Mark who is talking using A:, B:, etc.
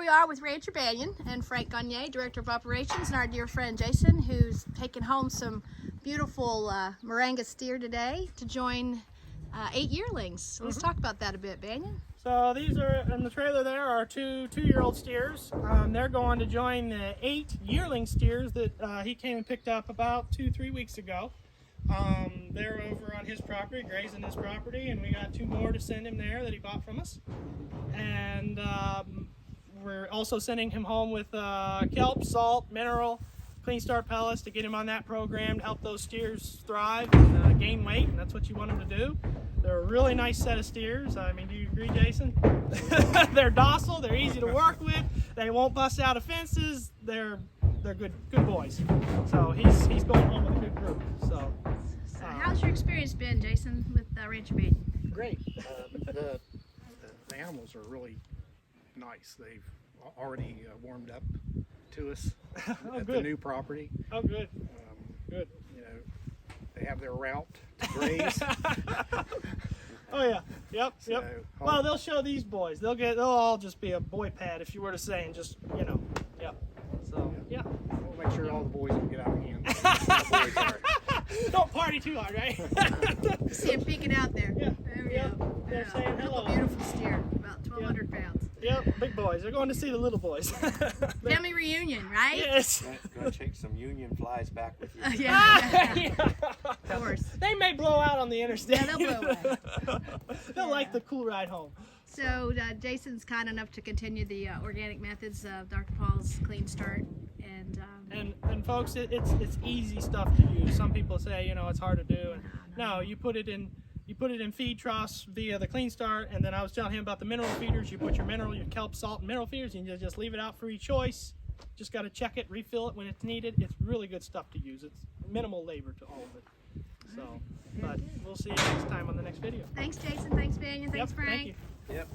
A: we are with Rancher Banyon and Frank Gagne, Director of Operations, and our dear friend Jason, who's taking home some beautiful Murrangus steer today to join 8 yearlings. So let's talk about that a bit, Banyon.
B: So these are, in the trailer there, are two-year-old steers. They're going to join the 8 yearling steers that he came and picked up about 2-3 weeks ago. They're over on his property, grazing his property, and we got 2 more to send him there that he bought from us. And we're also sending him home with kelp, salt, mineral, clean start pellets to get him on that program to help those steers thrive and gain weight, and that's what you want them to do. They're a really nice set of steers. I mean, do you agree, Jason? They're docile, they're easy to work with, they won't bust out of fences, they're good boys. So he's going home with a good group. So
A: how's your experience been, Jason, with Rancher Banyon?
C: Great. The animals are really nice. They've already warmed up to us at the new property.
B: Oh, good. Good.
C: You know, they have their route to graze.
B: Oh yeah. Yep. Well, they'll show these boys. They'll all just be a boy pad, if you were to say, and just, you know. Yep. So yeah.
C: We'll make sure all the boys don't get out of hand.
B: Don't party too hard, right?
A: See him peeking out there.
B: Yeah.
A: There we
B: Yep.
A: go.
B: They're saying hello.
A: Beautiful steer, about 1,200 pounds.
B: Yep, big boys. They're going to see the little boys.
A: Family reunion, right?
B: Yes.
D: Go take some union flies back with you.
A: Yeah. Of course.
B: They may blow out on the interstate.
A: Yeah, they'll blow away.
B: They'll like the cool ride home.
A: So Jason's kind enough to continue the organic methods of Dr. Paul's Clean Start,
B: and folks, it's easy stuff to use. Some people say, you know, it's hard to do, and no, you put it in feed troughs via the Clean Start, and then I was telling him about the mineral feeders. You put your kelp, salt, and mineral feeders, and you just leave it out for each choice. Just got to check it, refill it when it's needed. It's really good stuff to use. It's minimal labor to all of it. So, but we'll see you next time on the next video.
A: Thanks, Jason. Thanks, Banyon. Thanks,
B: Yep,
A: Frank.
B: thank you.
D: Yep.